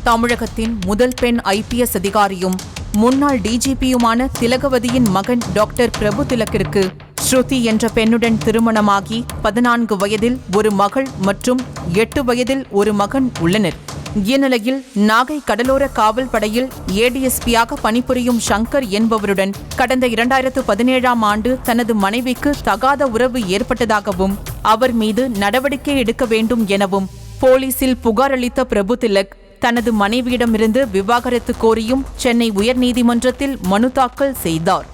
தமிழகத்தின் முதல் பெண் IPS அதிகாரியும் முன்னாள் டிஜிபியுமான திலகவதியின் மகன் டாக்டர் பிரபு திலக்கிற்கு ஸ்ருதி என்ற பெண்ணுடன் திருமணமாகி 14 வயதில் ஒரு மகள் மற்றும் 8 வயதில் ஒரு மகன் உள்ளனர். இந்நிலையில் நாகை கடலோர காவல் படையில் ADSP-யாக பணிபுரியும் சங்கர் என்பவருடன் கடந்த 2017ஆம் ஆண்டு தனது மனைவிக்கு தகாத உறவு ஏற்பட்டதாகவும் அவர் மீது நடவடிக்கை எடுக்க வேண்டும் எனவும் போலீசில் புகார் அளித்த பிரபு திலக் தனது மனைவியிடமிருந்து விவாகரத்து கோரியும் சென்னை உயர்நீதிமன்றத்தில் மனு தாக்கல் செய்தார்.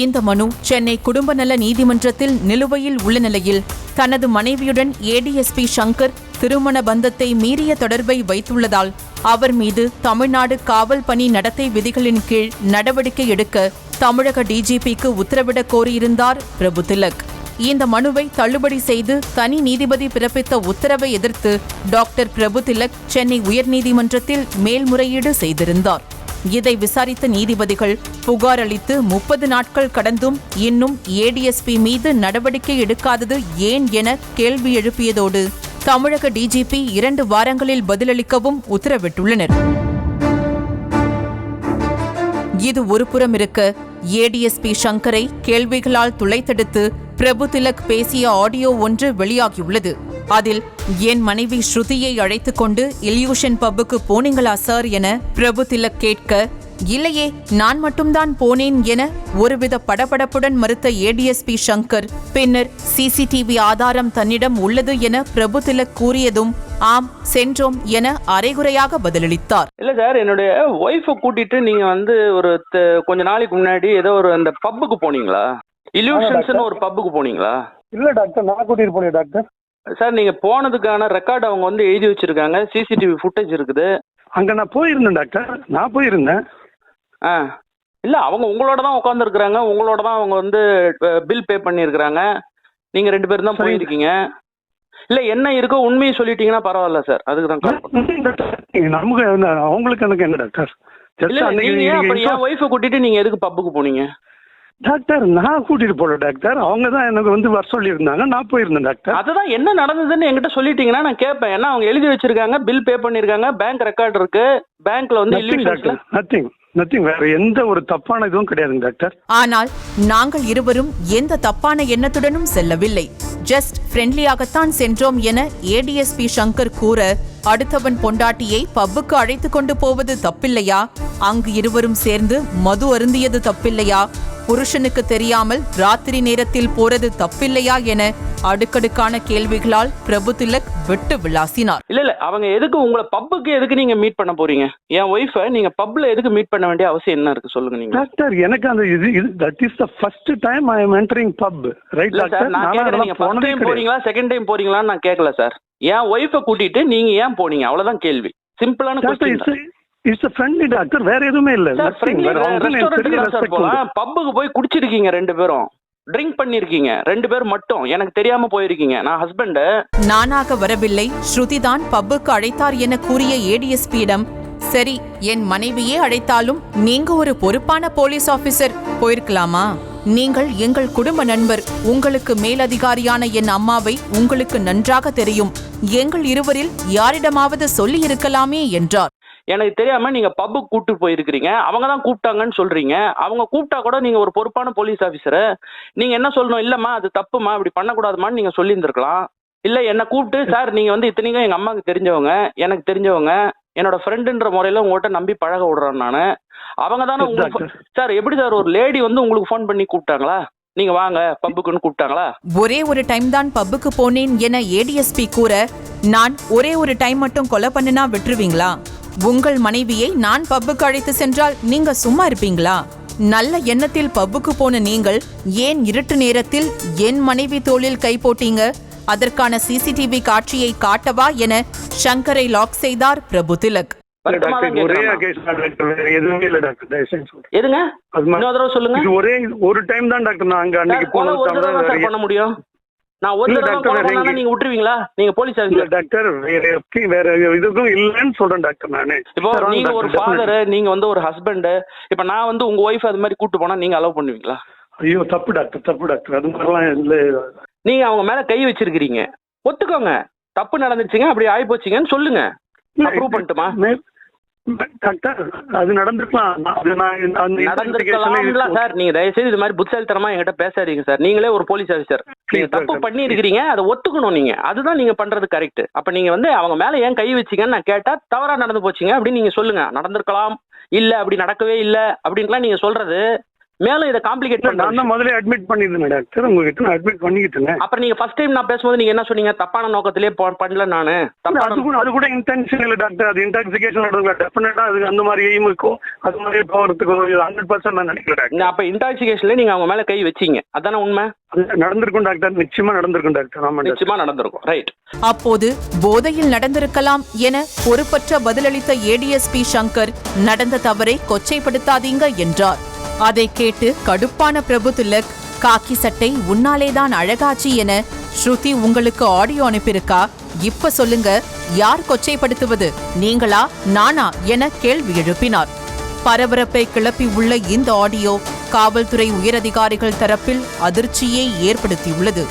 இந்த மனு சென்னை குடும்ப நல நீதிமன்றத்தில் நிலுவையில் உள்ள நிலையில் தனது மனைவியுடன் ADSP சங்கர் திருமண பந்தத்தை மீறிய தொடர்பை வைத்துள்ளதால் அவர் மீது தமிழ்நாடு காவல் பணி நடத்தை விதிகளின் கீழ் நடவடிக்கை எடுக்க தமிழக DGP-க்கு உத்தரவிடக் கோரியிருந்தார் பிரபு திலக். இந்த மனுவை தள்ளுபடி செய்து தனி நீதிபதி பிறப்பித்த உத்தரவை எதிர்த்து டாக்டர் பிரபு திலக் சென்னை உயர்நீதிமன்றத்தில் மேல்முறையீடு செய்திருந்தார். இதை விசாரித்த நீதிபதிகள் புகார் அளித்து 30 நாட்கள் கடந்தும் இன்னும் ADSP மீது நடவடிக்கை எடுக்காதது ஏன் என கேள்வி எழுப்பியதோடு தமிழக DGP 2 வாரங்களில் பதிலளிக்கவும் உத்தரவிட்டுள்ளனர். இது ஒருபுறம் இருக்க ADSP சங்கரை கேள்விகளால் துளைத்தெடுத்து பிரபு திலக் பேசிய ஆடியோ ஒன்று வெளியாகியுள்ளது. அதில் என் மனைவி ஸ்ருதியை அழைத்துக் கொண்டு இல்யூஷன் பப்புக்கு போனீங்களா சார் என பிரபு திலக் கேட்க, இல்லையே நான் மட்டும்தான் போனேன் என ஒருவித படபடப்புடன் மறுத்த ADSP சங்கர் பின்னர் CCTV ஆதாரம் தன்னிடம் உள்ளது என பிரபு திலக் கூறியதும் ஆம் சென்றோம் என அரைகுறையாக பதிலளித்தார். இல்ல சார், என்னுடைய ஒய்ஃபை கூட்டிட்டு நீங்க ஒரு கொஞ்ச நாளைக்கு முன்னாடி ஏதோ அந்த பப்புக்கு போனீங்களா? இல்யூஷன்ஸ்னு ஒரு பப்புக்கு போனீங்களா? இல்ல டாக்டர், நான் கூட்டிட்டு போனேன் டாக்டர். சார், நீங்க போனதுக்கான ரெக்கார்டு அவங்க எழுதி வச்சிருக்காங்க. CCTV ஃபுட்டேஜ் இருக்குது. அங்க நான் போயிருந்தேன் டாக்டர், நான் போயிருந்தேன். இல்ல, அவங்க உங்களோட தான் உட்காந்துருக்குறாங்க, உங்களோட தான் அவங்க பில் பே பண்ணியிருக்கிறாங்க. நீங்க 2 பேரும் தான் போயிருக்கீங்க. இல்ல, என்ன இருக்கோ உண்மையை சொல்லிட்டீங்கன்னா பரவாயில்ல சார், அதுக்கு தான் கால் பண்ணேன். நமக்கு அவங்களுக்கு எனக்கு என்ன டாக்டர்? என் ஒய்ஃபை கூட்டிட்டு நீங்க எதுக்கு பப்புக்கு போனீங்க? டாக்டர், நான் கூட்டிட்டு போல டாக்டர், அவங்க தான் எனக்கு வர சொல்லி இருந்தாங்க, நான் போயிருந்தேன் டாக்டர். அதுதான் என்ன நடந்ததுன்னு என்கிட்ட சொல்லிட்டீங்கன்னா நான் கேட்பேன். ஏன்னா அவங்க எழுதி வச்சிருக்காங்க, பில் பே பண்ணிருக்காங்க, பேங்க் ரெக்கார்டு இருக்கு, பேங்க்ல நத்திங், வேற எந்த ஒரு தப்பான இதுவும் கிடையாதுங்க டாக்டர். ஆனால் நாங்கள் இருவரும் எந்த தப்பான எண்ணத்துடனும் செல்லவில்லை, ஜஸ்ட் ஃப்ரெண்ட்லியாகத்தான் சென்றோம் என ADSP சங்கர் கூற, அடுத்தவன் பொண்டாட்டியை பப்புக்கு அழைத்து கொண்டு போவது தப்பில்லையா? அங்கு இருவரும் சேர்ந்து மது அருந்தியது தப்பில்லையா? புருஷனுக்கு தெரியாமல் ராத்திரி நேரத்தில் போறது தப்பில்லையா என அடுக்கடுக்கான கேள்விகளால் பிரபு திலக் விட்டு விளாசினார். இல்ல, அவங்க எதுக்கு உங்களை பப்புக்கு எதுக்கு நீங்க மீட் பண்ண போறீங்க? என் ஒய்ஃபை நீங்க பப்ல எதுக்கு மீட் பண்ண வேண்டிய அவசியம் என்ன இருக்கு சொல்லுங்க நீங்க. டாக்டர், எனக்கு அந்த that is the first time I am entering pub, right doctor? நான் கேக்குறேன், நீங்க ஃபர்ஸ்ட் டைம் போறீங்களா செகண்ட் டைம் போறீங்களான்னு நான் கேட்கல சார். என் ஒய்ஃபை கூட்டிட்டு நீங்க ஏன் போனீங்க, அவ்வளவுதான் கேள்வி. சிம்பிளான question. It's a friendly doctor, வேற எதுவுமே இல்ல. பப்புக்கு போய் குடிச்சிருக்கீங்க 2 பேரும், ட்ரிங்க் பண்ணிருக்கீங்க 2 பேர் மட்டும், எனக்கு தெரியாம போயிருக்கீங்க. நான் ஹஸ்பண்ட். நானாக வரவில்லை, ஸ்ருதி தான் பப்புக்கு அழைத்தார் என கூறிய ADSP-யிடம், சரி என் மனைவியே அழைத்தாலும் நீங்க ஒரு பொறுப்பான போலீஸ் ஆபீசர், போயிருக்கலாமா? நீங்கள் எங்கள் குடும்ப நண்பர், உங்களுக்கு மேலதிகாரியான என் அம்மாவை உங்களுக்கு நன்றாக தெரியும், எங்கள் இருவரில் யாரிடமாவது சொல்லி இருக்கலாமே என்றார். எனக்கு தெரியாம நீங்க பப்புக்கு கூட்டு போயிருக்கிறீங்க, அவங்க தான் கூப்பிட்டாங்கன்னு சொல்றீங்க. அவங்க கூப்பிட்டா கூட நீங்க ஒரு பொறுப்பான போலீஸ் ஆபீசர், நீங்க என்ன சொல்லணும், இல்லம்மா அது தப்புமா, இப்படி பண்ணக்கூடாதுமான்னு நீங்க சொல்லி இருந்திருக்கலாம். இல்ல, என்ன கூப்பிட்டு சார் நீங்க இத்தனைக்கும் எங்க அம்மாவுக்கு தெரிஞ்சவங்க, எனக்கு தெரிஞ்சவங்க, என்னோட ஃப்ரெண்டுன்ற முறையில உங்கள்கிட்ட நம்பி பழக விடுறேன் நானு. அவங்க தானே உங்களுக்கு சார், எப்படி சார் ஒரு லேடி உங்களுக்கு ஃபோன் பண்ணி கூப்பிட்டாங்களா, நீங்க வாங்க பப்புக்குன்னு கூப்பிட்டாங்களா? ஒரே ஒரு டைம் தான் பப்புக்கு போனேன் என ADSP கூற, நான் ஒரே ஒரு டைம் மட்டும் கொலை பண்ணினா விட்டுருவீங்களா? உங்கள் மனைவியை நான் பப்புக்கு அழைத்து சென்றால் நீங்க சும்மா இருப்பீங்களா? நல்ல எண்ணத்தில் பப்புக்கு போன நீங்கள் ஏன் இருட்டு நேரத்தில் என் மனைவி தோளில் கை போட்டீங்க? அதற்கான CCTV காட்சியை காட்டவா என சங்கரை லாக் செய்தார் பிரபு திலக். எதுங்க சொல்லுங்க. ஒரே ஒரு டைம் தான் டாக்டர், நான் அங்க அன்னைக்கு பண்ண முடியும். நான் ஒரு தடவை நீங்க விட்டுருவீங்களா? நீங்க போலீஸ் டாக்டர், வேற இதுக்கும் இல்லன்னு சொல்றேன் டாக்டர். நானு இப்போ நீங்க ஒரு ஃபாதர், நீங்க ஒரு ஹஸ்பண்ட், இப்ப நான் உங்க ஒய்ஃப் அது மாதிரி கூட்டு போனா நீங்க அலோவ் பண்ணுவீங்களா? ஐயோ, தப்பு டாக்டர், தப்பு டாக்டர், அது மாதிரிலாம் இல்ல. நீங்க அவங்க மேல கை வச்சிருக்கீங்க, ஒத்துக்கோங்க. தப்பு நடந்துச்சுங்க, அப்படி ஆகி போச்சுங்கன்னு சொல்லுங்க, அப்ரூவ் பண்ணட்டுமா? டாக்டர் அது நடந்திருக்கலாம். நடந்திருக்கலாம் சார். நீங்க தயவுசெய்து இது மாதிரி புத்திசாலித்தனமா என்கிட்ட பேசாதீங்க சார். நீங்களே ஒரு போலீஸ் ஆஃபீஸர், நீங்க தப்பு பண்ணி இருக்கிறீங்க, அதை ஒத்துக்கணும். நீங்க அதுதான் நீங்க பண்றது கரெக்ட். அப்ப நீங்க வந்து அவங்க மேல ஏன் கை வச்சீங்கன்னு நான் கேட்டா, தவறா நடந்து போச்சுங்க அப்படின்னு நீங்க சொல்லுங்க. நடந்திருக்கலாம், இல்ல அப்படி நடக்கவே இல்ல அப்படின்லாம் நீங்க சொல்றது மேலும் இதை காம்ப்ளிகேட் பண்ண. நான் முதல்ல அட்மிட் பண்ணிருந்தேன் டாக்டர், உங்ககிட்ட நான் அட்மிட் பண்ணிக்கிட்டேன். அப்புறம் நீங்க ஃபர்ஸ்ட் டைம் நான் பேசும்போது நீங்க என்ன சொன்னீங்க? தப்பான நோக்கத்திலே பண்ணல நானு. அது கூட இன்டென்ஷன் இல்ல டாக்டர், அது இன்டாக்சிகேஷன் நடக்குது. டெஃபினட்டா அது அந்த மாதிரி எய்ம் இருக்கும், அது மாதிரி போகிறதுக்கு 100% நான் நினைக்கல டாக்டர். அப்ப இன்டாக்சிகேஷன்ல நீங்க அவங்க மேல கை வச்சீங்க, அதான உண்மை? நடந்திருக்கும் டாக்டர், நிச்சயமா நடந்திருக்கும் டாக்டர். ஆமா நிச்சயமா நடந்திருக்கும். ரைட். அப்போது போதையில் நடந்திருக்கலாம் என பொறுப்பற்ற பதிலளித்த ஏடிஎஸ்பி சங்கர், நடந்த தவறை கொச்சைப்படுத்தாதீங்க என்றார். அதை கேட்டு கடுப்பான பிரபு திலக், காக்கி சட்டை உன்னாலேதான் அழகாச்சி என ஸ்ருதி உங்களுக்கு ஆடியோ அனுப்பியிருக்கா, இப்ப சொல்லுங்க, யார் கொச்சைப்படுத்துவது, நீங்களா நானா என கேள்வி எழுப்பினார். பரபரப்பை கிளப்பி உள்ள இந்த ஆடியோ காவல்துறை உயரதிகாரிகள் தரப்பில் அதிர்ச்சியை ஏற்படுத்தியுள்ளது.